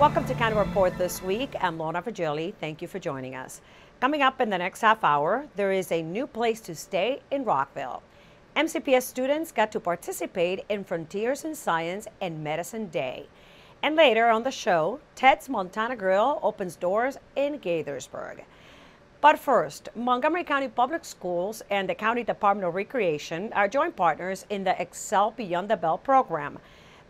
Welcome to County Report this week. I'm Lorna Virgili. Thank you for joining us. Coming up in the next half hour, there is a new place to stay in Rockville. MCPS students got to participate in Frontiers in Science and Medicine Day. And later on the show, Ted's Montana Grill opens doors in Gaithersburg. But first, Montgomery County Public Schools and the County Department of Recreation are joint partners in the Excel Beyond the Bell program.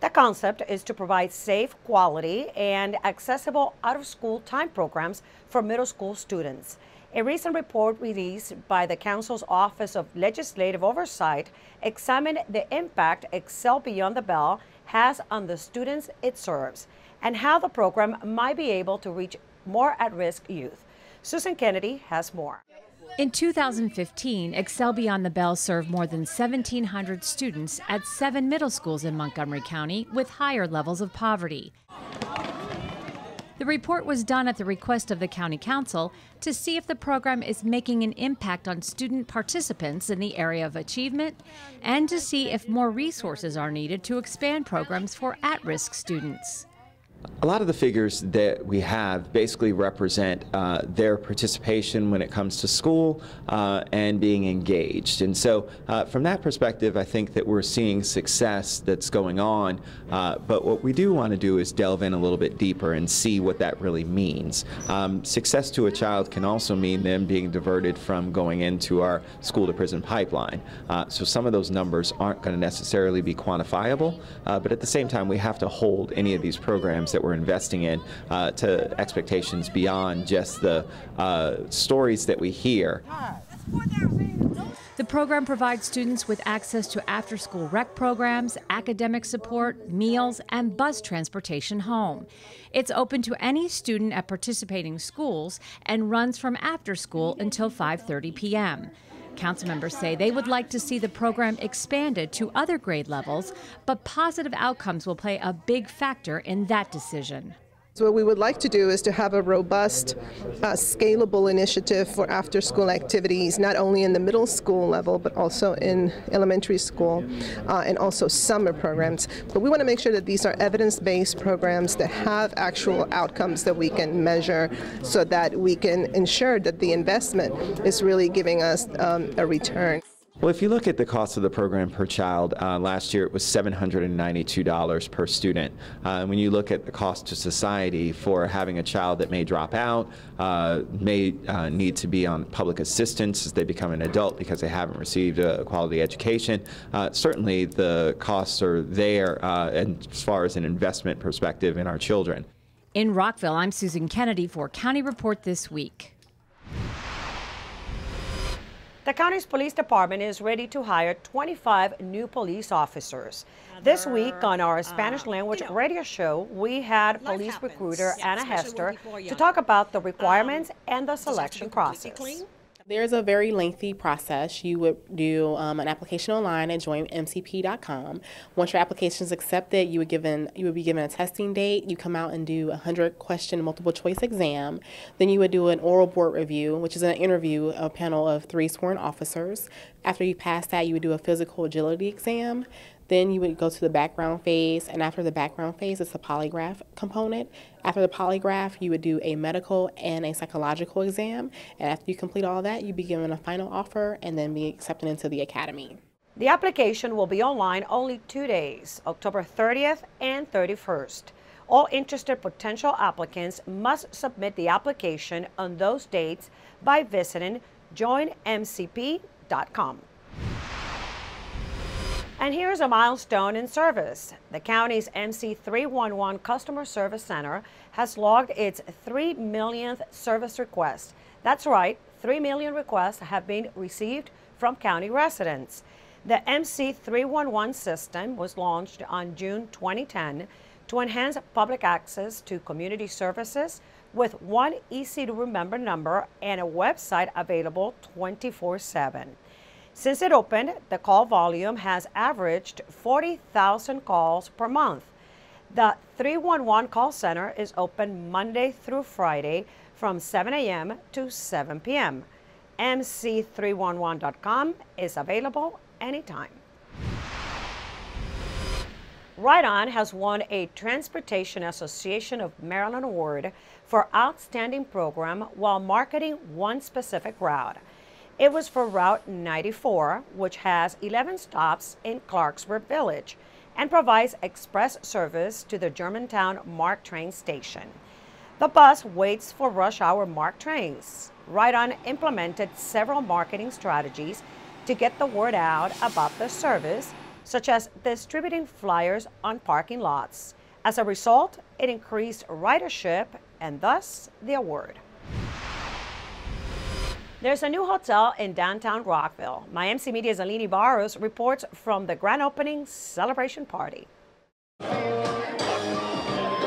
The concept is to provide safe, quality, and accessible out-of-school time programs for middle school students. A recent report released by the Council's Office of Legislative Oversight examined the impact Excel Beyond the Bell has on the students it serves and how the program might be able to reach more at-risk youth. Susan Kennedy has more. In 2015, Excel Beyond the Bell served more than 1,700 students at 7 middle schools in Montgomery County with higher levels of poverty. The report was done at the request of the County Council to see if the program is making an impact on student participants in the area of achievement and to see if more resources are needed to expand programs for at-risk students. A lot of the figures that we have basically represent their participation when it comes to school and being engaged. And so from that perspective, I think that we're seeing success that's going on. But what we do want to do is delve in a little bit deeper and see what that really means. Success to a child can also mean them being diverted from going into our school to prison pipeline. So some of those numbers aren't going to necessarily be quantifiable, but at the same time, we have to hold any of these programs that we're investing in to expectations beyond just the stories that we hear. The program provides students with access to after-school rec programs, academic support, meals, and bus transportation home. It's open to any student at participating schools and runs from after school until 5:30 p.m. Council members say they would like to see the program expanded to other grade levels, but positive outcomes will play a big factor in that decision. So what we would like to do is to have a robust, scalable initiative for after-school activities, not only in the middle school level, but also in elementary school and also summer programs. But we want to make sure that these are evidence-based programs that have actual outcomes that we can measure so that we can ensure that the investment is really giving us a return. Well, if you look at the cost of the program per child, last year it was $792 per student. When you look at the cost to society for having a child that may drop out, may need to be on public assistance as they become an adult because they haven't received a quality education, certainly the costs are there as far as an investment perspective in our children. In Rockville, I'm Susan Kennedy for County Report This Week. The county's police department is ready to hire 25 new police officers. This week on our Spanish language radio show, we had police recruiter Anna Hester to talk about the requirements and the selection process. There's a very lengthy process. You would do an application online at joinmcp.com. Once your application is accepted, you would be given a testing date. You come out and do a 100-question multiple choice exam. Then you would do an oral board review, which is an interview, a panel of 3 sworn officers. After you pass that, you would do a physical agility exam. Then you would go to the background phase, and after the background phase, it's a polygraph component. After the polygraph, you would do a medical and a psychological exam, and after you complete all that, you'd be given a final offer and then be accepted into the academy. The application will be online only 2 days, October 30th and 31st. All interested potential applicants must submit the application on those dates by visiting joinmcp.com. And here's a milestone in service. The county's MC 311 Customer Service Center has logged its 3 millionth service request. That's right, 3 million requests have been received from county residents. The MC 311 system was launched on June 2010 to enhance public access to community services with one easy-to-remember number and a website available 24/7. Since it opened, the call volume has averaged 40,000 calls per month. The 311 call center is open Monday through Friday from 7 a.m. to 7 p.m. MC311.com is available anytime. Ride On has won a Transportation Association of Maryland Award for Outstanding Program while marketing one specific route. It was for Route 94, which has 11 stops in Clarksburg Village and provides express service to the Germantown MARC train station. The bus waits for rush hour MARC trains. Ride On implemented several marketing strategies to get the word out about the service, such as distributing flyers on parking lots. As a result, it increased ridership and thus the award. There's a new hotel in downtown Rockville. My MC Media's Alini Barros reports from the grand opening celebration party.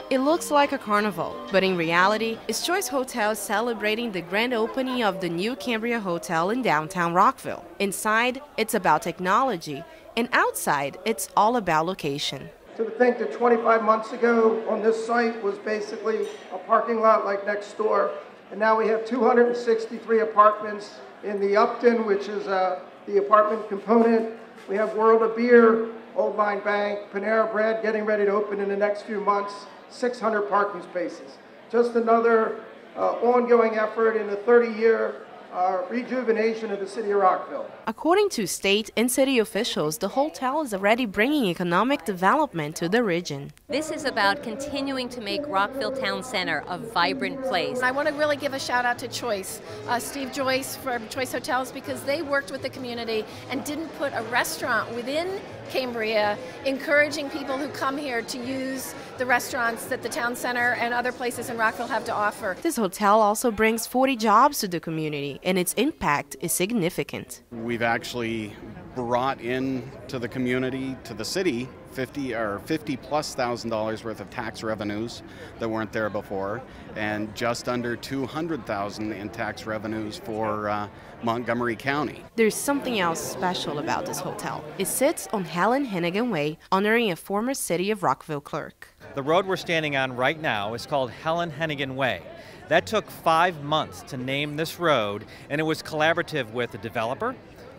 It looks like a carnival, but in reality, it's Choice Hotels celebrating the grand opening of the new Cambria Hotel in downtown Rockville. Inside, it's about technology, and outside, it's all about location. To think that 25 months ago on this site was basically a parking lot like next door, and now we have 263 apartments in the Upton, which is the apartment component. We have World of Beer, Old Line Bank, Panera Bread getting ready to open in the next few months, 600 parking spaces. Just another ongoing effort in the 30-year rejuvenation of the city of Rockville. According to state and city officials, the hotel is already bringing economic development to the region. This is about continuing to make Rockville Town Center a vibrant place. I want to really give a shout out to Choice, Steve Joyce from Choice Hotels, because they worked with the community and didn't put a restaurant within Cambria, encouraging people who come here to use the restaurants that the town center and other places in Rockville have to offer. This hotel also brings 40 jobs to the community, and its impact is significant. We've actually brought in to the community, to the city, $50,000+ worth of tax revenues that weren't there before, and just under $200,000 in tax revenues for Montgomery County. There's something else special about this hotel. It sits on Helen Hennigan Way, honoring a former City of Rockville clerk. The road we're standing on right now is called Helen Hennigan Way. That took 5 months to name this road, and it was collaborative with the developer,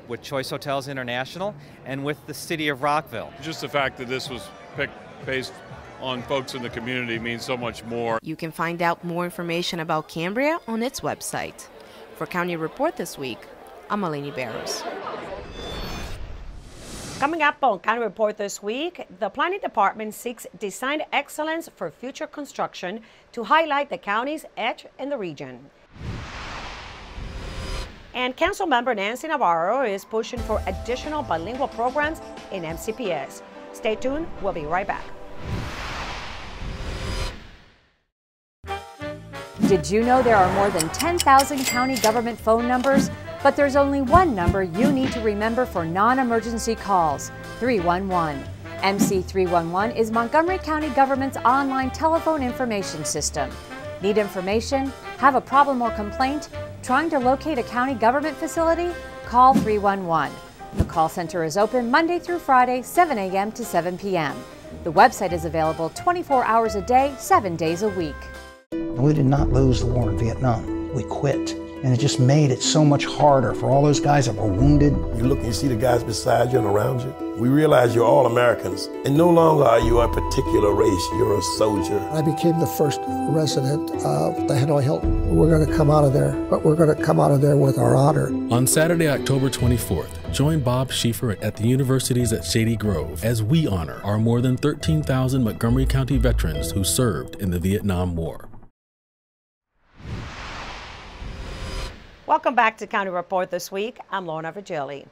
with Choice Hotels International, and with the City of Rockville. Just the fact that this was picked based on folks in the community means so much more. You can find out more information about Cambria on its website. For County Report this week, I'm Alini Barros. Coming up on County Report this week, the Planning Department seeks design excellence for future construction to highlight the county's edge in the region. And Council Member Nancy Navarro is pushing for additional bilingual programs in MCPS. Stay tuned, we'll be right back. Did you know there are more than 10,000 county government phone numbers? But there's only one number you need to remember for non-emergency calls, 311. MC 311 is Montgomery County Government's online telephone information system. Need information? Have a problem or complaint? Trying to locate a county government facility? Call 311. The call center is open Monday through Friday, 7 a.m. to 7 p.m. The website is available 24 hours a day, 7 days a week. We did not lose the war in Vietnam. We quit. And it just made it so much harder for all those guys that were wounded. You look and you see the guys beside you and around you. We realize you're all Americans. And no longer are you a particular race, you're a soldier. I became the first resident of the Hanoi Hilton. We're going to come out of there, but we're going to come out of there with our honor. On Saturday, October 24th, join Bob Schieffer at the universities at Shady Grove as we honor our more than 13,000 Montgomery County veterans who served in the Vietnam War. Welcome back to County Report this week. I'm Lorna Virgili.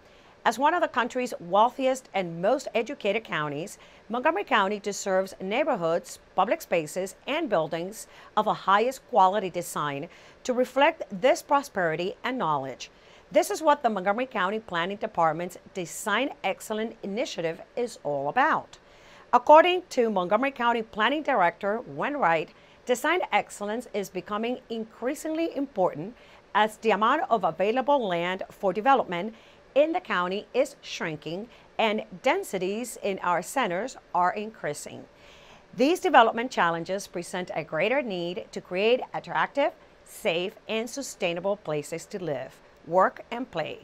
As one of the country's wealthiest and most educated counties, Montgomery County deserves neighborhoods, public spaces, and buildings of the highest quality design to reflect this prosperity and knowledge. This is what the Montgomery County Planning Department's Design Excellence Initiative is all about. According to Montgomery County Planning Director Wen Wright, design excellence is becoming increasingly important as the amount of available land for development in the county is shrinking and densities in our centers are increasing. These development challenges present a greater need to create attractive, safe, and sustainable places to live, work, and play.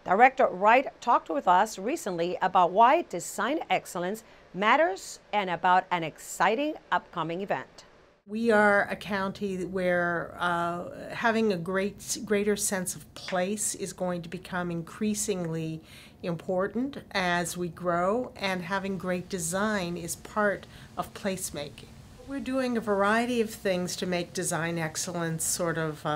Director Wright talked with us recently about why design excellence matters and about an exciting upcoming event. We are a county where having a greater sense of place is going to become increasingly important as we grow, and having great design is part of placemaking. We're doing a variety of things to make design excellence sort of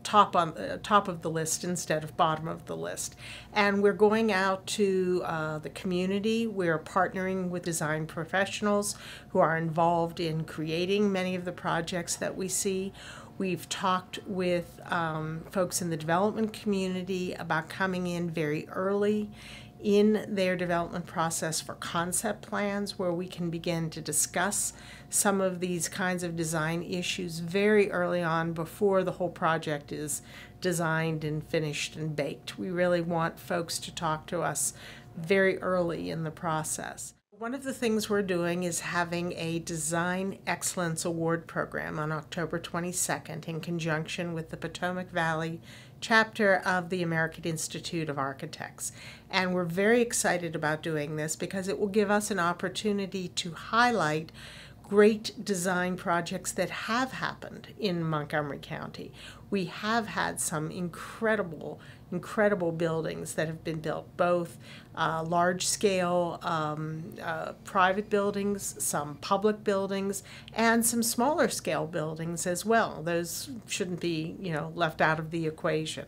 top of the list instead of bottom of the list. And we're going out to the community. We're partnering with design professionals who are involved in creating many of the projects that we see. We've talked with folks in the development community about coming in very early in their development process for concept plans, where we can begin to discuss some of these kinds of design issues very early on before the whole project is designed and finished and baked. We really want folks to talk to us very early in the process. One of the things we're doing is having a Design Excellence Award program on October 22nd in conjunction with the Potomac Valley chapter of the American Institute of Architects. And we're very excited about doing this because it will give us an opportunity to highlight great design projects that have happened in Montgomery County. We have had some incredible buildings that have been built, both large-scale private buildings, some public buildings, and some smaller-scale buildings as well. Those shouldn't be, left out of the equation.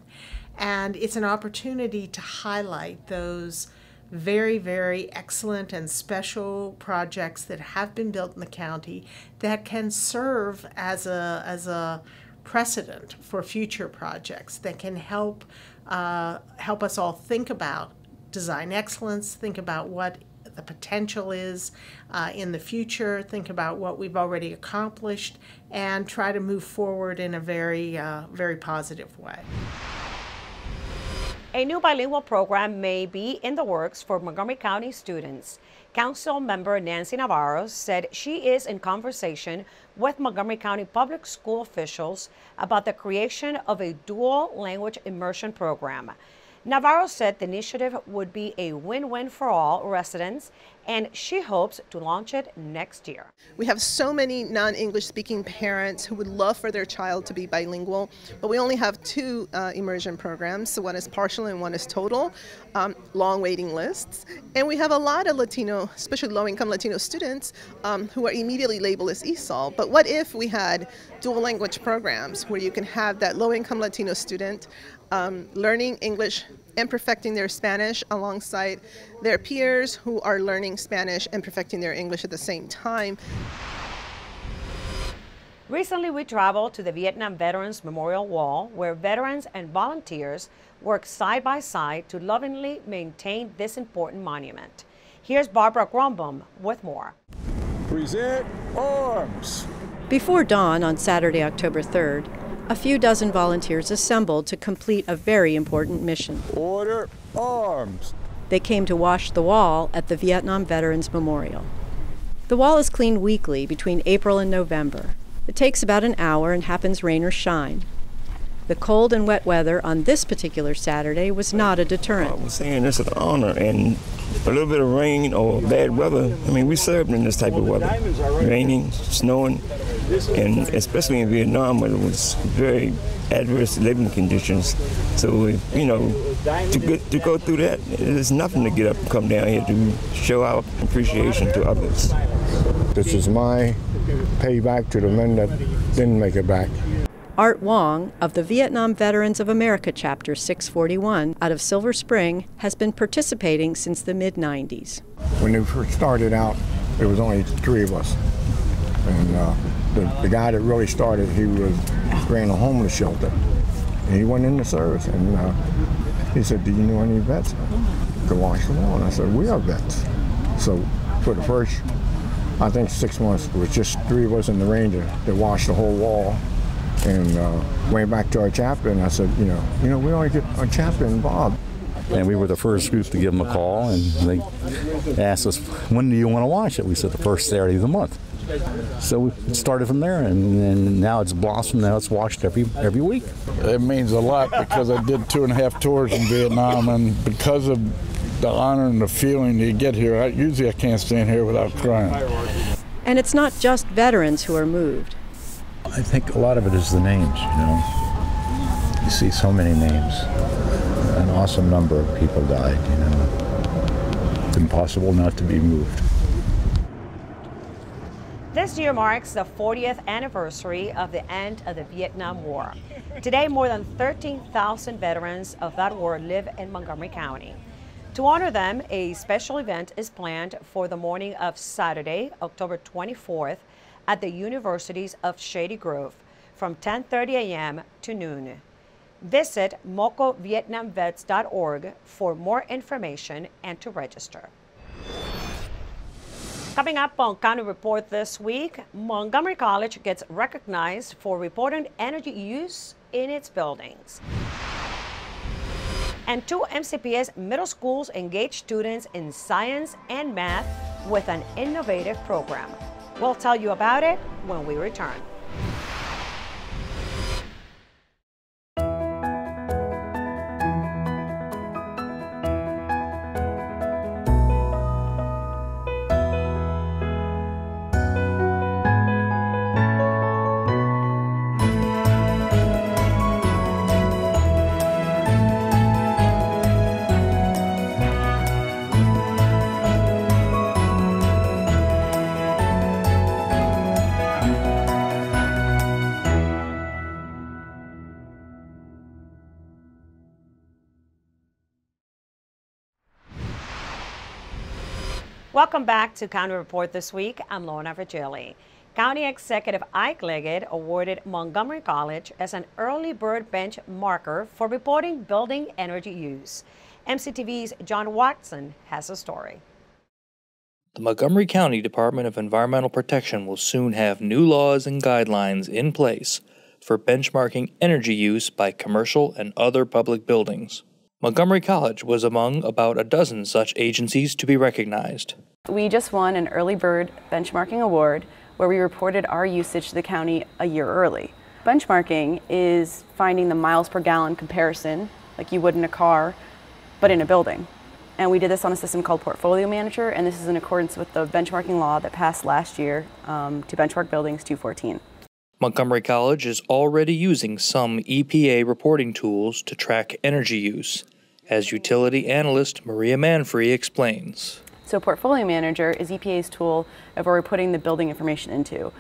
And it's an opportunity to highlight those very, very excellent and special projects that have been built in the county that can serve as a precedent for future projects that can help us all think about design excellence, think about what the potential is in the future, think about what we've already accomplished, and try to move forward in a very, very positive way. A new bilingual program may be in the works for Montgomery County students. Council member Nancy Navarro said she is in conversation with Montgomery County public school officials about the creation of a dual language immersion program. Navarro said the initiative would be a win-win for all residents, and she hopes to launch it next year. We have so many non-English speaking parents who would love for their child to be bilingual, but we only have two immersion programs. So one is partial and one is total, long waiting lists. And we have a lot of Latino, especially low-income Latino students who are immediately labeled as ESOL. But what if we had dual language programs where you can have that low-income Latino student learning English and perfecting their Spanish alongside their peers who are learning Spanish and perfecting their English at the same time. Recently, we traveled to the Vietnam Veterans Memorial Wall, where veterans and volunteers work side by side to lovingly maintain this important monument. Here's Barbara Grumbaum with more. Present arms. Before dawn on Saturday, October 3rd, a few dozen volunteers assembled to complete a very important mission. Order arms. They came to wash the wall at the Vietnam Veterans Memorial. The wall is cleaned weekly between April and November. It takes about an hour and happens rain or shine. The cold and wet weather on this particular Saturday was not a deterrent. I was saying this is an honor, and a little bit of rain or bad weather, we served in this type of weather. Raining, snowing, and especially in Vietnam where it was very adverse living conditions. So, to go through that, there's nothing to get up and come down here to show our appreciation to others. This is my payback to the men that didn't make it back. Art Wong of the Vietnam Veterans of America Chapter 641 out of Silver Spring has been participating since the mid-90s. When we first started out, there was only 3 of us. And the guy that really started, he ran a homeless shelter. And he went in the service, and he said, "Do you know any vets to wash the wall?" And I said, "We are vets." So for the first, I think 6 months, it was just 3 of us in the Ranger that washed the whole wall. And went back to our chaplain, and I said, we only get our chaplain involved. And we were the first group to give them a call, and they asked us, when do you want to wash it? We said the first Saturday of the month. So it started from there, and now it's blossomed. Now it's watched every week. It means a lot because I did 2.5 tours in Vietnam, and because of the honor and the feeling you get here, usually I can't stand here without crying. And it's not just veterans who are moved. I think a lot of it is the names, you know. You see so many names. An awesome number of people died, you know. It's impossible not to be moved. This year marks the 40th anniversary of the end of the Vietnam War. Today, more than 13,000 veterans of that war live in Montgomery County. To honor them, a special event is planned for the morning of Saturday, October 24th, at the Universities of Shady Grove from 10:30 a.m. to noon. Visit mocovietnamvets.org for more information and to register. Coming up on County Report this week, Montgomery College gets recognized for reporting energy use in its buildings. And 2 MCPS middle schools engage students in science and math with an innovative program. We'll tell you about it when we return. Welcome back to County Report this week. I'm Lorna Virgili. County Executive Ike Leggett awarded Montgomery College as an early bird benchmarker for reporting building energy use. MCTV's John Watson has a story. The Montgomery County Department of Environmental Protection will soon have new laws and guidelines in place for benchmarking energy use by commercial and other public buildings. Montgomery College was among about a dozen such agencies to be recognized. We just won an early bird benchmarking award where we reported our usage to the county a year early. Benchmarking is finding the miles per gallon comparison, like you would in a car, but in a building. And we did this on a system called Portfolio Manager, and this is in accordance with the benchmarking law that passed last year to benchmark buildings 214. Montgomery College is already using some EPA reporting tools to track energy use, as utility analyst Maria Manfrey explains. So Portfolio Manager is EPA's tool of where we're putting the building information into.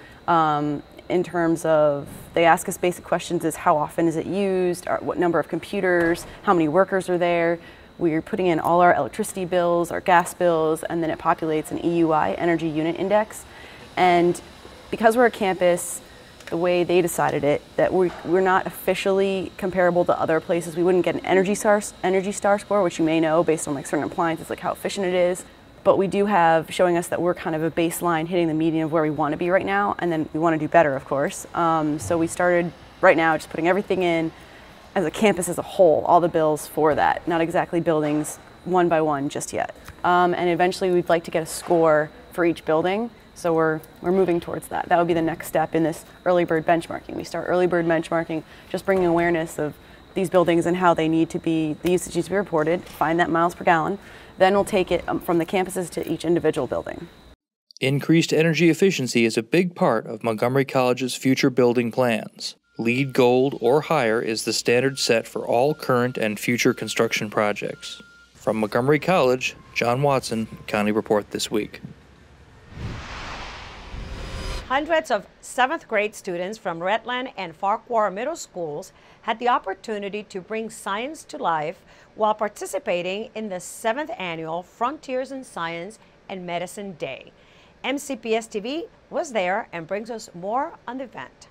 In terms of, they ask us basic questions is how often is it used, what number of computers, how many workers are there. We're putting in all our electricity bills, our gas bills, and then it populates an EUI, Energy Unit Index. And because we're a campus, the way they decided it, that we're not officially comparable to other places. We wouldn't get an Energy Star score, which you may know based on like certain appliances, like how efficient it is. But we do have showing us that we're kind of a baseline, hitting the median of where we want to be right now, and then we want to do better, of course. So we started right now just putting everything in as a campus as a whole, all the bills for that, not exactly buildings one by one just yet. And eventually we'd like to get a score for each building. So we're moving towards that. That would be the next step in this early bird benchmarking. We start early bird benchmarking, just bringing awareness of these buildings and how they need to be, the usage needs to be reported, find that miles per gallon. Then we'll take it from the campuses to each individual building. Increased energy efficiency is a big part of Montgomery College's future building plans. LEED Gold or higher is the standard set for all current and future construction projects. From Montgomery College, John Watson, County Report this week. Hundreds of 7th grade students from Redland and Farquhar Middle Schools had the opportunity to bring science to life while participating in the 7th annual Frontiers in Science and Medicine Day. MCPS TV was there and brings us more on the event.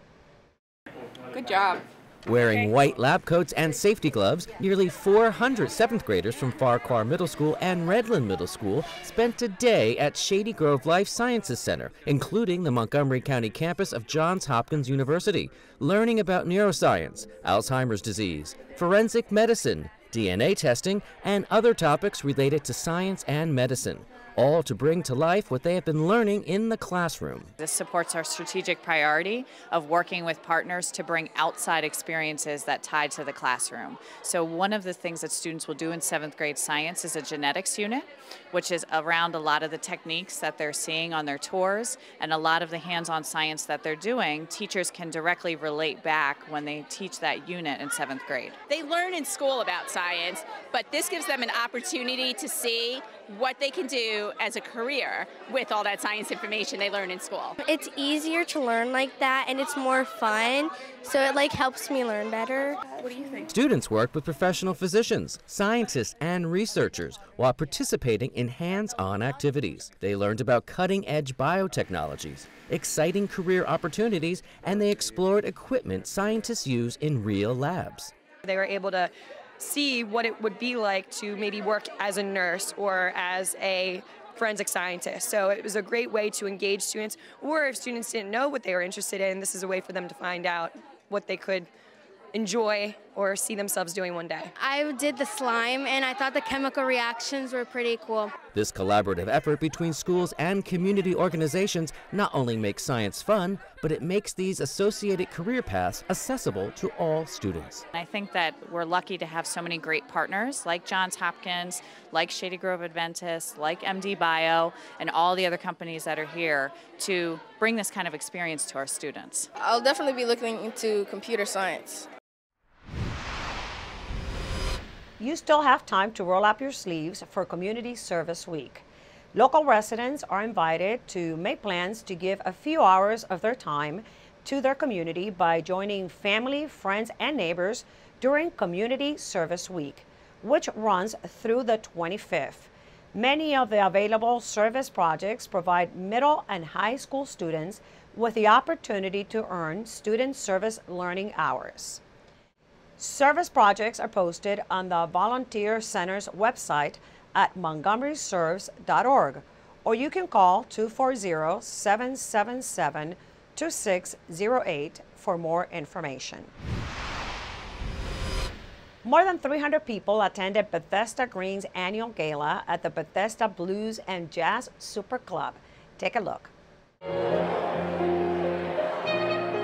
Good job. Wearing white lab coats and safety gloves, nearly 400 7th graders from Farquhar Middle School and Redland Middle School spent a day at Shady Grove Life Sciences Center, including the Montgomery County campus of Johns Hopkins University, learning about neuroscience, Alzheimer's disease, forensic medicine, DNA testing, and other topics related to science and medicine, all to bring to life what they have been learning in the classroom. This supports our strategic priority of working with partners to bring outside experiences that tie to the classroom. So one of the things that students will do in 7th grade science is a genetics unit, which is around a lot of the techniques that they're seeing on their tours, and a lot of the hands-on science that they're doing, teachers can directly relate back when they teach that unit in 7th grade. They learn in school about science, but this gives them an opportunity to see what they can do as a career with all that science information they learn in school. It's easier to learn like that, and it's more fun, so it helps me learn better. What do you think? Students worked with professional physicians, scientists, and researchers while participating in hands-on activities. They learned about cutting-edge biotechnologies, exciting career opportunities, and they explored equipment scientists use in real labs. They were able to see what it would be like to maybe work as a nurse or as a forensic scientist. So it was a great way to engage students, or if students didn't know what they were interested in, this is a way for them to find out what they could enjoy or see themselves doing one day. I did the slime, and I thought the chemical reactions were pretty cool. This collaborative effort between schools and community organizations not only makes science fun, but it makes these associated career paths accessible to all students. I think that we're lucky to have so many great partners like Johns Hopkins, like Shady Grove Adventist, like MD Bio, and all the other companies that are here to bring this kind of experience to our students. I'll definitely be looking into computer science. You still have time to roll up your sleeves for Community Service Week. Local residents are invited to make plans to give a few hours of their time to their community by joining family, friends, and neighbors during Community Service Week, which runs through the 25th. Many of the available service projects provide middle and high school students with the opportunity to earn student service learning hours. Service projects are posted on the Volunteer Center's website at montgomeryserves.org, or you can call 240-777-2608 for more information. More than 300 people attended Bethesda Green's annual gala at the Bethesda Blues and Jazz Super Club. Take a look.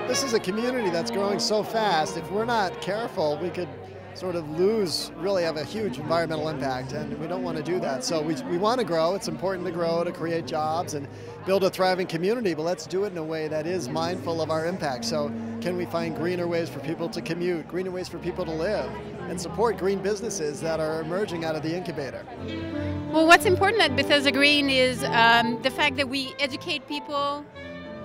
This is a community that's growing so fast. If we're not careful, we could sort of really have a huge environmental impact, and we don't want to do that. So we want to grow. It's important to grow, to create jobs and build a thriving community, but let's do it in a way that is mindful of our impact. So can we find greener ways for people to commute, greener ways for people to live, and support green businesses that are emerging out of the incubator? Well, what's important at Bethesda Green is the fact that we educate people.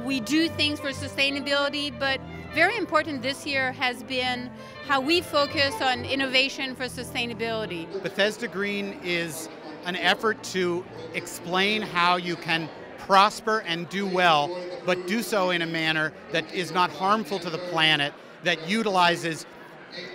We do things for sustainability, but very important this year has been how we focus on innovation for sustainability. Bethesda Green is an effort to explain how you can prosper and do well, but do so in a manner that is not harmful to the planet, that utilizes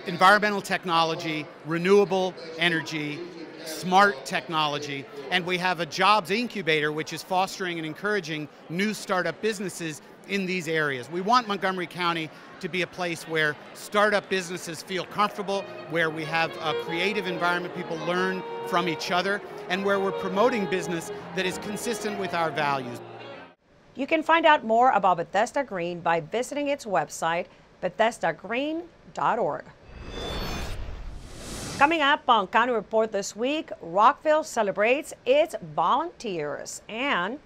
environmental technology, renewable energy, smart technology, and we have a jobs incubator which is fostering and encouraging new startup businesses in these areas. We want Montgomery County to be a place where startup businesses feel comfortable, where we have a creative environment, people learn from each other, and where we're promoting business that is consistent with our values. You can find out more about Bethesda Green by visiting its website, bethesdagreen.org. Coming up on County Report this week, Rockville celebrates its volunteers, and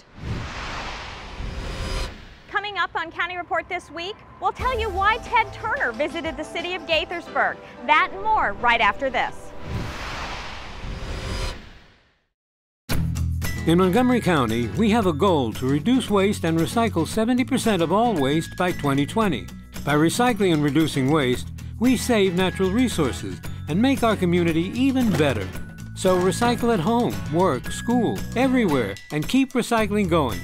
coming up on County Report this week, we'll tell you why Ted Turner visited the city of Gaithersburg. That and more right after this. In Montgomery County, we have a goal to reduce waste and recycle 70% of all waste by 2020. By recycling and reducing waste, we save natural resources and make our community even better. So recycle at home, work, school, everywhere, and keep recycling going.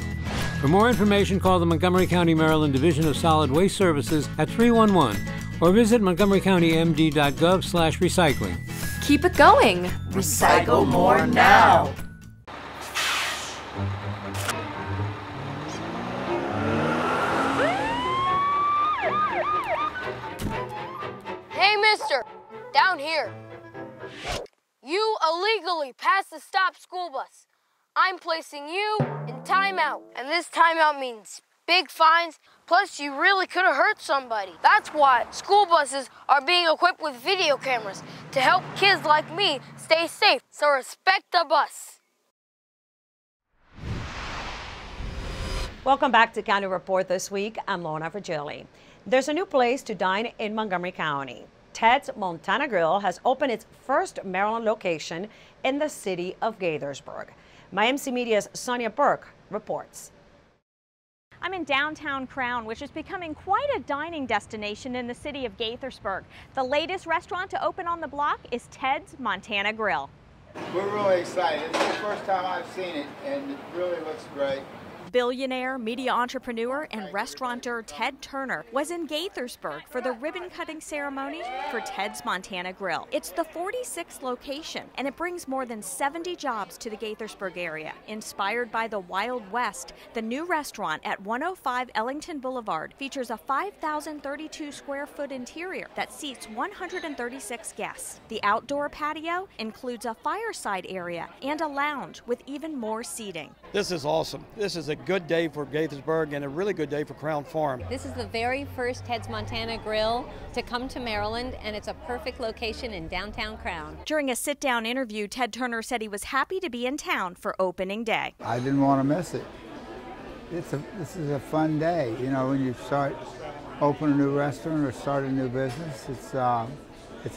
For more information, call the Montgomery County, Maryland Division of Solid Waste Services at 311 or visit montgomerycountymd.gov/recycling. Keep it going. Recycle more now. Hey, mister, down here. you passed the stop school bus. I'm placing you in timeout, and this timeout means big fines, plus you really could have hurt somebody. That's why school buses are being equipped with video cameras to help kids like me stay safe, so respect the bus. Welcome back to County Report this week. I'm Lorna Virgili. There's a new place to dine in Montgomery County. Ted's Montana Grill has opened its first Maryland location in the city of Gaithersburg. My MC Media's Sonia Burke reports. I'm in downtown Crown, which is becoming quite a dining destination in the city of Gaithersburg. The latest restaurant to open on the block is Ted's Montana Grill. We're really excited. It's the first time I've seen it, and it really looks great. Billionaire, media entrepreneur, and restaurateur Ted Turner was in Gaithersburg for the ribbon-cutting ceremony for Ted's Montana Grill. It's the 46th location, and it brings more than 70 jobs to the Gaithersburg area. Inspired by the Wild West, the new restaurant at 105 Ellington Boulevard features a 5,032 square foot interior that seats 136 guests. The outdoor patio includes a fireside area and a lounge with even more seating. This is awesome. This is a good day for Gaithersburg and a really good day for Crown Farm. This is the very first Ted's Montana Grill to come to Maryland, and it's a perfect location in downtown Crown. During a sit-down interview, Ted Turner said he was happy to be in town for opening day. I didn't want to miss it. This is a fun day. You know, when you open a new restaurant or start a new business, it's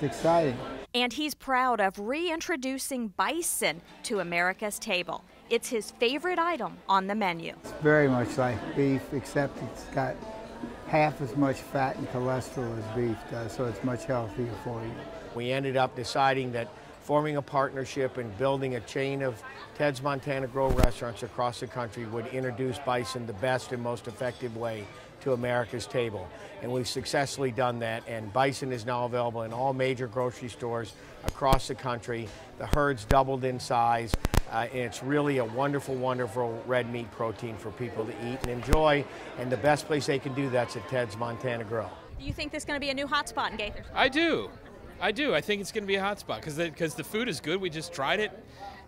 exciting. And he's proud of reintroducing bison to America's table. It's his favorite item on the menu. It's very much like beef, except it's got half as much fat and cholesterol as beef does, so it's much healthier for you. We ended up deciding that forming a partnership and building a chain of Ted's Montana Grill restaurants across the country would introduce bison the best and most effective way to America's table. And we've successfully done that, and bison is now available in all major grocery stores across the country. The herd's doubled in size, and it's really a wonderful, wonderful red meat protein for people to eat and enjoy, and the best place they can do that's at Ted's Montana Grill. Do you think this is going to be a new hotspot in Gaithersburg? I do. I think it's going to be a hotspot because the food is good. We just tried it,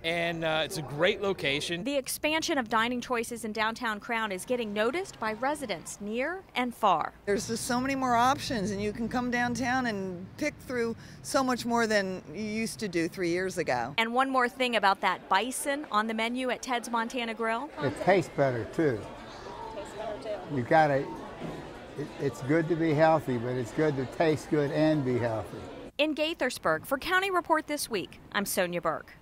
and it's a great location. The expansion of dining choices in downtown Crown is getting noticed by residents near and far. There's just so many more options, and you can come downtown and pick through so much more than you used to do 3 years ago. And one more thing about that bison on the menu at Ted's Montana Grill. It tastes better too. You gotta, it's good to be healthy, but it's good to taste good and be healthy. In Gaithersburg, for County Report This Week, I'm Sonia Burke.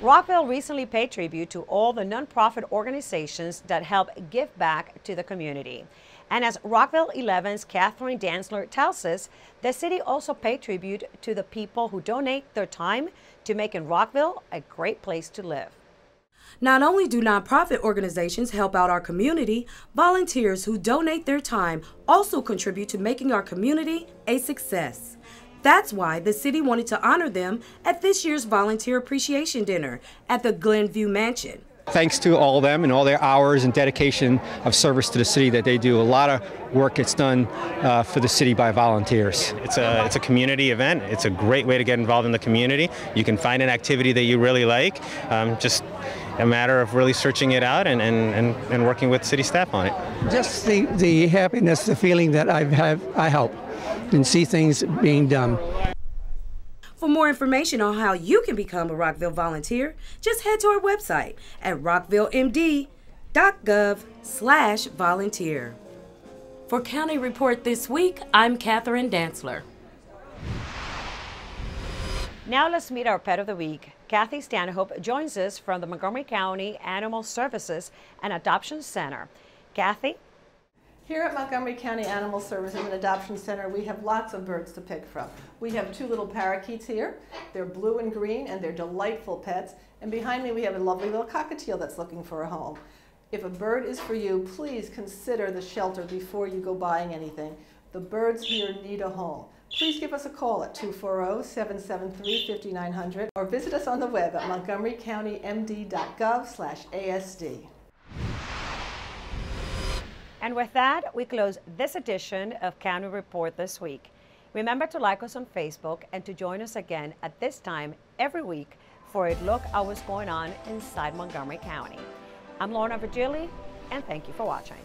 Rockville recently paid tribute to all the nonprofit organizations that help give back to the community. And as Rockville 11's Catherine Dantzler tells us, the city also paid tribute to the people who donate their time to making Rockville a great place to live. Not only do nonprofit organizations help out our community, volunteers who donate their time also contribute to making our community a success. That's why the city wanted to honor them at this year's Volunteer Appreciation Dinner at the Glenview Mansion. Thanks to all of them and all their hours and dedication of service to the city that they do. A lot of work gets done for the city by volunteers. It's a community event. It's a great way to get involved in the community. You can find an activity that you really like. Just a matter of really searching it out and working with city staff on it. Just the happiness, the feeling that I help and see things being done. For more information on how you can become a Rockville volunteer, just head to our website at rockvillemd.gov/volunteer. For County Report This Week, I'm Catherine Dantzler. Now let's meet our pet of the week. Kathy Stanhope joins us from the Montgomery County Animal Services and Adoption Center. Kathy? Here at Montgomery County Animal Services and Adoption Center, we have lots of birds to pick from. We have two little parakeets here. They're blue and green, and they're delightful pets. And behind me, we have a lovely little cockatiel that's looking for a home. If a bird is for you, please consider the shelter before you go buying anything. The birds here need a home. Please give us a call at 240-773-5900 or visit us on the web at montgomerycountymd.gov/ASD. And with that, we close this edition of County Report This Week. Remember to like us on Facebook and to join us again at this time every week for a look at what's going on inside Montgomery County. I'm Lorna Virgili, and thank you for watching.